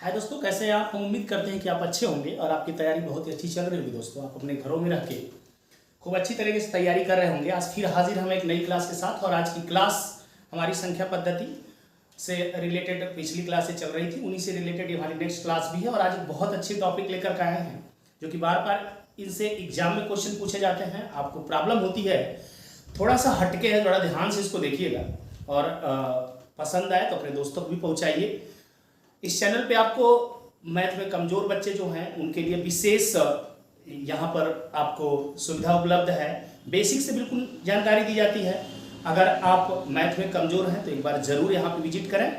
हाय दोस्तों, कैसे हैं आप। हम उम्मीद करते हैं कि आप अच्छे होंगे और आपकी तैयारी बहुत ही अच्छी चल रही होगी। दोस्तों, आप अपने घरों में रह के खूब अच्छी तरीके से तैयारी कर रहे होंगे। आज फिर हाजिर हम एक नई क्लास के साथ। और आज की क्लास हमारी संख्या पद्धति से रिलेटेड पिछली क्लास से चल रही थी, उन्हीं से रिलेटेड ये हमारी नेक्स्ट क्लास भी है। और आज एक बहुत अच्छे टॉपिक लेकर के आए हैं जो कि बार बार इनसे एग्जाम में क्वेश्चन पूछे जाते हैं। आपको प्रॉब्लम होती है, थोड़ा सा हटके है, थोड़ा ध्यान से इसको देखिएगा और पसंद आए तो अपने दोस्तों को भी पहुँचाइए। इस चैनल पे आपको मैथ में कमज़ोर बच्चे जो हैं उनके लिए विशेष यहाँ पर आपको सुविधा उपलब्ध है। बेसिक से बिल्कुल जानकारी दी जाती है। अगर आप मैथ में कमज़ोर हैं तो एक बार ज़रूर यहाँ पे विजिट करें,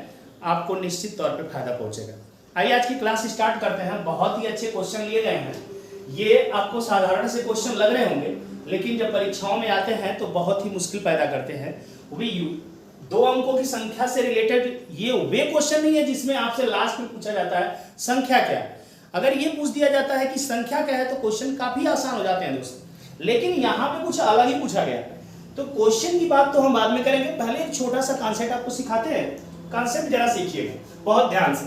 आपको निश्चित तौर पे फायदा पहुँचेगा। आइए आज की क्लास स्टार्ट करते हैं। बहुत ही अच्छे क्वेश्चन लिए गए हैं। ये आपको साधारण से क्वेश्चन लग रहे होंगे, लेकिन जब परीक्षाओं में आते हैं तो बहुत ही मुश्किल पैदा करते हैं। वो दो अंकों की संख्या से रिलेटेड ये वे क्वेश्चन नहीं है जिसमें आपसे लास्ट में पूछा जाता है संख्या क्या है। अगर ये पूछ दिया जाता है कि संख्या क्या है तो क्वेश्चन काफी आसान हो जाते हैं दोस्तों। लेकिन यहाँ पे कुछ अलग ही पूछा गया है, तो क्वेश्चन की बात तो हम बाद में करेंगे। पहले एक छोटा सा कॉन्सेप्ट आपको सिखाते हैं। कॉन्सेप्ट जरा सीखिएगा बहुत ध्यान से।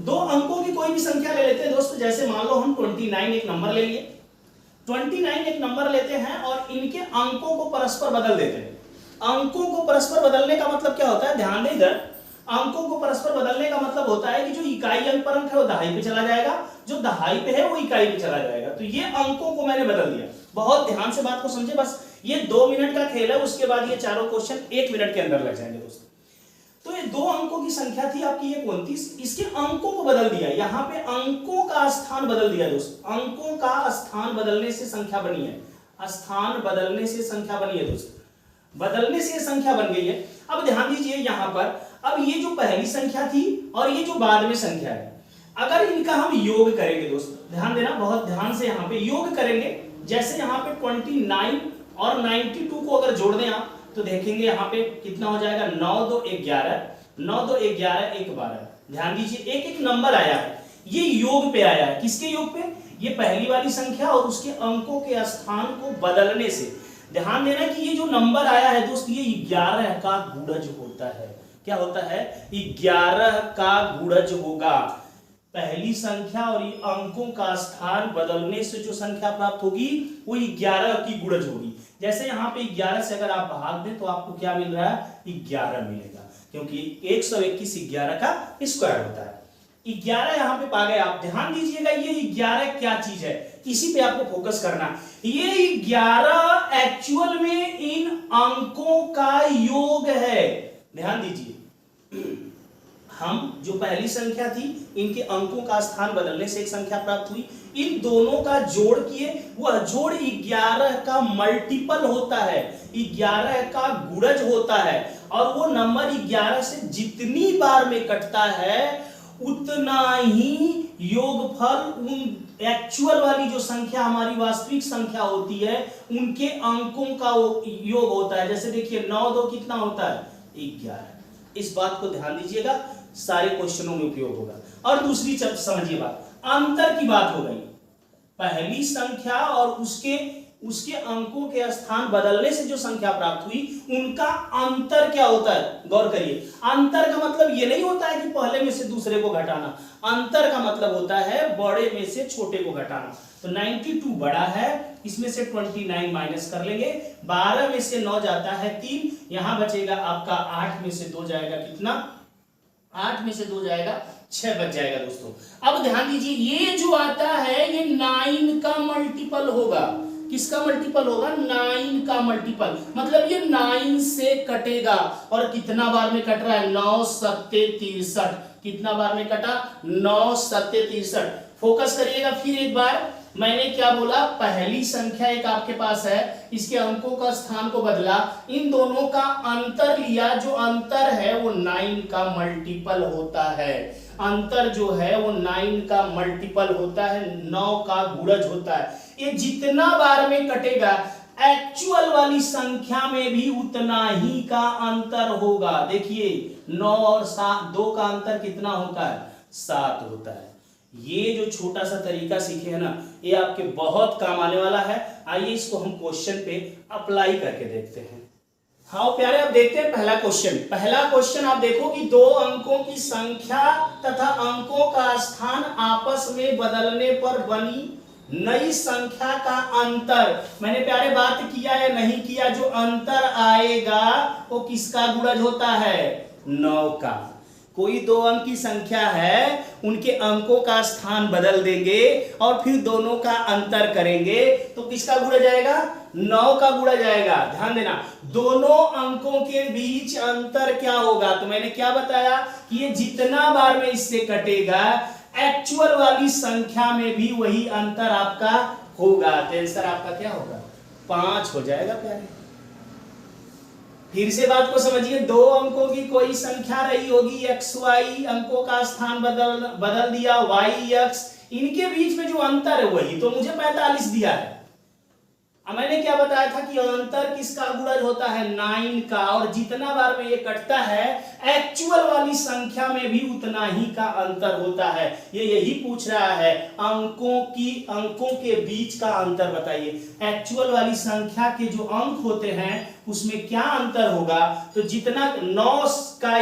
दो अंकों की कोई भी संख्या ले लेते हैं दोस्तों। जैसे मान लो हम 29 एक नंबर ले लिए। 29 एक नंबर लेते हैं और इनके अंकों को परस्पर बदल देते हैं। अंकों को परस्पर बदलने का मतलब क्या होता है, ध्यान दें इधर। अंकों को परस्पर बदलने का मतलब होता है कि जो इकाई अंक पर अंक है वो दहाई पे चला जाएगा, जो दहाई पे है वो इकाई पे चला जाएगा। तो ये अंकों को मैंने बदल दिया। बहुत ध्यान से बात को समझे। बस ये 2 मिनट का खेल है, उसके बाद ये चारों क्वेश्चन 1 मिनट के अंदर लग जाएंगे दोस्तों। तो ये 2 अंकों की संख्या थी आपकी ये 29, इसके अंकों को बदल दिया। यहाँ पे अंकों का स्थान बदल दिया दोस्तों। अंकों का स्थान बदलने से संख्या बनी है। स्थान बदलने से संख्या बनी है दोस्तों। बदलने से संख्या बन गई है। अब ध्यान दीजिए यहां पर, अब ये जो पहली संख्या थी और ये जो बाद में संख्या है, अगर इनका हम योग करेंगे दोस्तों, ध्यान देना बहुत ध्यान से। यहां पे योग करेंगे, जैसे यहां पे 29 और 92 को अगर जोड़ दें आप तो देखेंगे यहां पे कितना हो जाएगा। 9 2 11, 9 2 11 1 12। ध्यान दीजिए एक एक नंबर आया है, ये योग पे आया है। किसके योग पे? ये पहली वाली संख्या और उसके अंकों के स्थान को बदलने से। ध्यान देना कि ये जो नंबर आया है दोस्त, ये 11 का गुणज होता है। क्या होता है? 11 का गुणज होगा। पहली संख्या और ये अंकों का स्थान बदलने से जो संख्या प्राप्त होगी वो 11 की गुणज होगी। जैसे यहाँ पे 11 से अगर आप भाग दें तो आपको क्या मिल रहा है? 11 मिलेगा, क्योंकि 121 11 का स्क्वायर होता है। 11 यहां पे पा गए आप। ध्यान दीजिएगा ये 11 क्या चीज है, इसी पे आपको फोकस करना। ये 11 एक्चुअल में इन अंकों का योग है। ध्यान दीजिए, हम जो पहली संख्या थी इनके अंकों का स्थान बदलने से एक संख्या प्राप्त हुई। इन दोनों का जोड़ किए, वह जोड़ 11 का मल्टीपल होता है, 11 का गुणज होता है। और वो नंबर 11 से जितनी बार में कटता है उतना ही योगफल उन एक्चुअल वाली जो संख्या हमारी वास्तविक संख्या होती है उनके अंकों का योग होता है। जैसे देखिए 9 2 कितना होता है? 11। इस बात को ध्यान दीजिएगा, सारे क्वेश्चनों में उपयोग होगा। और दूसरी समझिए बात, अंतर की बात हो गई। पहली संख्या और उसके अंकों के स्थान बदलने से जो संख्या प्राप्त हुई उनका अंतर क्या होता है? गौर करिए, अंतर का मतलब ये नहीं होता है कि पहले में से दूसरे को घटाना। अंतर का मतलब होता है बड़े में से छोटे को घटाना। तो 92 बड़ा है, इसमें से 29 माइनस कर लेंगे। 12 में से 9 जाता है 3, यहां बचेगा आपका 8 में से 2 जाएगा कितना? 8 में से 2 जाएगा 6 बच जाएगा दोस्तों। अब ध्यान दीजिए ये जो आता है ये 9 का मल्टीपल होगा। किसका मल्टीपल होगा? 9 का मल्टीपल। मतलब ये 9 से कटेगा। और कितना बार में कट रहा है? 9 सत्ते 63। कितना बार में कटा? 9 सत्ते 63। फोकस करिएगा फिर एक बार। मैंने क्या बोला? पहली संख्या एक आपके पास है, इसके अंकों का स्थान को बदला, इन दोनों का अंतर लिया। जो अंतर है वो 9 का मल्टीपल होता है। अंतर जो है वो 9 का मल्टीपल होता है, 9 का गुणज होता है। ये जितना बार में कटेगा एक्चुअल वाली संख्या में भी उतना ही का अंतर होगा। देखिए 9 और 2 का अंतर कितना होता है? 7 होता है। ये जो छोटा सा तरीका सीखे है ना, ये आपके बहुत काम आने वाला है। आइए इसको हम क्वेश्चन पे अप्लाई करके देखते हैं। हाँ प्यारे, आप देखते हैं पहला क्वेश्चन। पहला क्वेश्चन आप देखो कि दो अंकों की संख्या तथा अंकों का स्थान आपस में बदलने पर बनी नई संख्या का अंतर। मैंने प्यारे बात किया या नहीं किया, जो अंतर आएगा वो किसका गुणज होता है? 9 का। कोई दो अंक की संख्या है, उनके अंकों का स्थान बदल देंगे और फिर दोनों का अंतर करेंगे तो किसका गुणा जाएगा? 9 का गुणा जाएगा। ध्यान देना, दोनों अंकों के बीच अंतर क्या होगा? तो मैंने क्या बताया कि ये जितना बार में इससे कटेगा, एक्चुअल वाली संख्या में भी वही अंतर आपका होगा। तो आंसर आपका क्या होगा? 5 हो जाएगा प्यारे। फिर से बात को समझिए, दो अंकों की कोई संख्या रही होगी, एक्स वाई, अंकों का स्थान बदल दिया, वाई एक्स, इनके बीच में जो अंतर है वही तो मुझे 45 दिया है। अब मैंने क्या बताया था कि अंतर किसका गुणज होता है? 9 का। और जितना बार में ये कटता है, एक्चुअल वाली संख्या में भी उतना ही का अंतर होता है। ये यही पूछ रहा है, अंकों के बीच का अंतर बताइए। एक्चुअल वाली संख्या के जो अंक होते हैं उसमें क्या अंतर होगा? तो जितना 9 का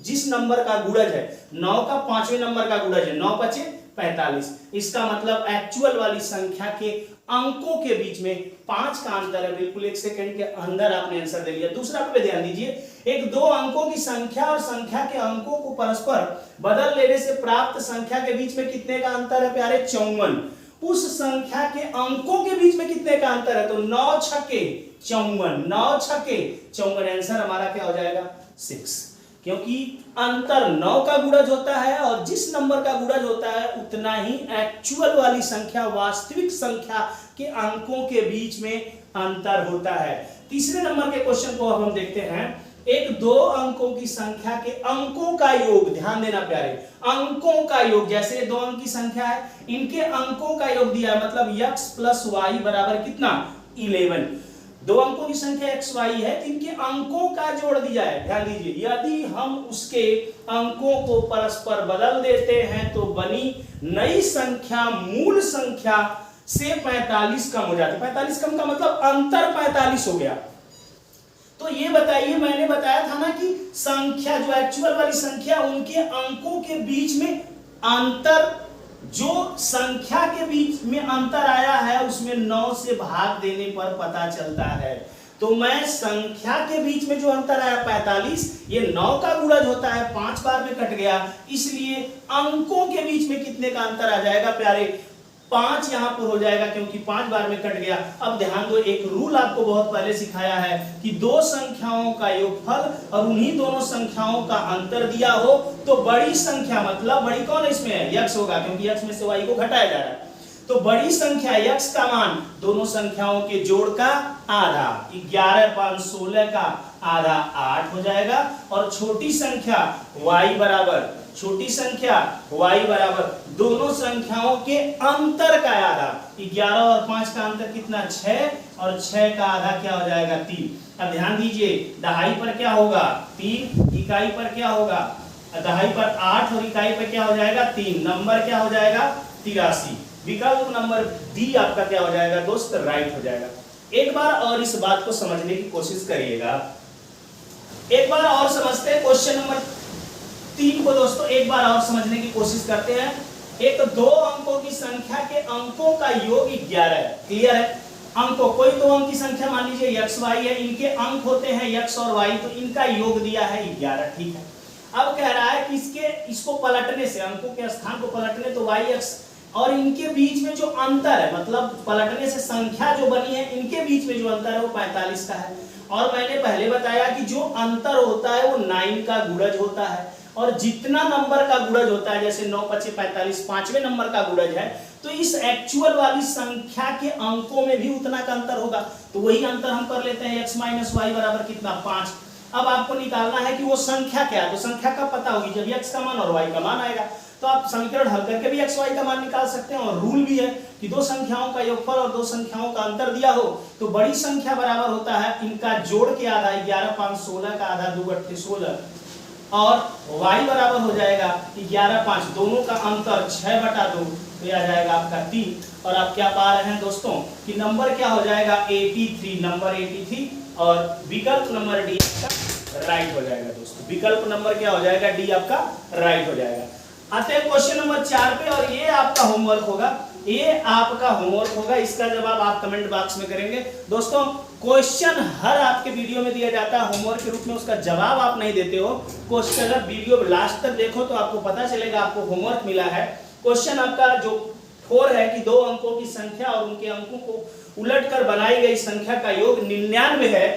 जिस नंबर का गुणज है, 9 का 5वें नंबर का गुणज है, 9 5 45। इसका मतलब एक्चुअल वाली संख्या के अंकों के बीच में 5 का अंतर है। बिल्कुल 1 सेकंड के अंदर आपने आंसर दे लिया। दूसरा पे ध्यान दीजिए, एक दो अंकों की संख्या और संख्या के अंकों को परस्पर बदल लेने से प्राप्त संख्या के बीच में कितने का अंतर है प्यारे? 54। उस संख्या के अंकों के बीच में कितने का अंतर है? तो 9 छक्के 54, 9 छक्के 54। आंसर हमारा क्या हो जाएगा? 6। क्योंकि अंतर 9 का गुणज होता है और जिस नंबर का गुणज होता है उतना ही एक्चुअल वाली संख्या, वास्तविक संख्या के अंकों के बीच में अंतर होता है। तीसरे नंबर के क्वेश्चन को अब हम देखते हैं। एक दो अंकों की संख्या के अंकों का योग, ध्यान देना प्यारे, अंकों का योग, जैसे दो अंक की संख्या है, इनके अंकों का योग दिया है, मतलब x प्लस वाई बराबर कितना? 11। दो अंकों की संख्या x y है, इनके अंकों का जोड़ दिया है। ध्यान दीजिए, यदि हम उसके अंकों को परस्पर बदल देते हैं तो बनी नई संख्या मूल संख्या से 45 कम हो जाती है। 45 कम का मतलब अंतर 45 हो गया। तो ये बताइए, मैंने बताया था ना कि संख्या जो एक्चुअल वाली संख्या, उनके अंकों के बीच में अंतर, जो संख्या के बीच में अंतर आया है उसमें 9 से भाग देने पर पता चलता है। तो मैं संख्या के बीच में जो अंतर आया 45, ये 9 का गुणज होता है, 5 बार में कट गया, इसलिए अंकों के बीच में कितने का अंतर आ जाएगा प्यारे? 5 यहां पर हो जाएगा, क्योंकि 5 बार में कट गया। अब ध्यान दो, एक रूल आपको बहुत पहले सिखाया है कि दो संख्याओं का योगफल और उन्हीं दोनों संख्याओं का अंतर दिया हो तो बड़ी संख्या, मतलब बड़ी कौन इसमें है? x होगा, क्योंकि x में से y को घटाया जा रहा है। तो बड़ी संख्या x का मान दोनों संख्याओं के जोड़ का आधा, 11 5 16 का आधा 8 हो जाएगा। और छोटी संख्या y बराबर, छोटी संख्या y बराबर दोनों संख्याओं के अंतर का आधा, 11 और 5 का अंतर कितना? 6, और 6 का आधा क्या हो जाएगा? 3। अब ध्यान दीजिए, दहाई पर क्या होगा? 3, इकाई पर क्या होगा? दहाई पर 8 और इकाई पर क्या हो जाएगा? 3। नंबर क्या हो जाएगा? 83। विकल्प नंबर डी आपका क्या हो जाएगा दोस्त? राइट हो जाएगा। एक बार और इस बात को समझने की कोशिश करिएगा। एक बार और समझते हैं क्वेश्चन नंबर 3 को दोस्तों, एक बार और समझने की कोशिश करते हैं। एक तो दो अंकों की संख्या के अंकों का योग 11 है। क्लियर है? अंकों, कोई दो अंक की संख्या मान लीजिए x y है, इनके अंक होते हैं x और y, तो इनका योग दिया है 11। ठीक है, अब कह रहा है कि इसको पलटने से, अंकों के स्थान को पलटने तो y x और इनके बीच में जो अंतर है, मतलब पलटने से संख्या जो बनी है, इनके बीच में जो अंतर है वो 45 का है। और मैंने पहले बताया कि जो अंतर होता है वो 9 का गुणज होता है, और जितना नंबर का गुणज होता है, जैसे 9 5 45 5वें नंबर का गुणज है, तो इस एक्चुअल वाली संख्या के अंकों में भी उतना का अंतर होगा। तो वही अंतर हम कर लेते हैं, x माइनस वाई बराबर कितना? 5। अब आपको निकालना है कि वो संख्या क्या है। तो संख्या का पता होगी जब x का मान और y का मान आएगा, तो आप समीकरण हल करके भी x y का मान निकाल सकते हैं। और रूल भी है कि दो संख्याओं का योगफल और दो संख्याओं का अंतर दिया हो तो बड़ी संख्या बराबर होता है इनका जोड़ के आधा, 11 5 16 का आधा 2 8 16, और y बराबर हो जाएगा 11 5, दोनों का अंतर 6/2, तो यह आ जाएगा आपका 3। और आप क्या पा रहे हैं दोस्तों कि नंबर क्या हो जाएगा? 83। नंबर 83 और विकल्प नंबर डी आपका राइट हो जाएगा दोस्तों। विकल्प नंबर क्या हो जाएगा? डी आपका राइट हो जाएगा। आते हैं क्वेश्चन नंबर 4 पे, और ये आपका होमवर्क होगा। ये आपका होमवर्क होगा, इसका जवाब आप कमेंट बॉक्स में करेंगे। दोस्तों क्वेश्चन हर आपके वीडियो में दिया जाता है होमवर्क के रूप में, उसका जवाब आप नहीं देते हो। क्वेश्चन अगर वीडियो लास्ट तक देखो तो आपको पता चलेगा आपको होमवर्क मिला है। क्वेश्चन आपका जो 4 है कि 2 अंकों की संख्या और उनके अंकों को उलटकर बनाई गई संख्या का योग 99 है,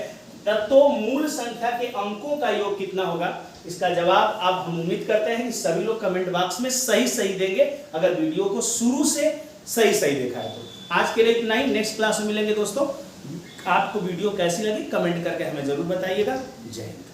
तो मूल संख्या के अंकों का योग कितना होगा? इसका जवाब आप हम उम्मीद करते हैं कि सभी लोग कमेंट बॉक्स में सही देंगे, अगर वीडियो को शुरू से सही देखा है तो। आज के लिए इतना ही, नेक्स्ट क्लास में मिलेंगे दोस्तों। आपको वीडियो कैसी लगी कमेंट करके हमें जरूर बताइएगा। जय हिंद।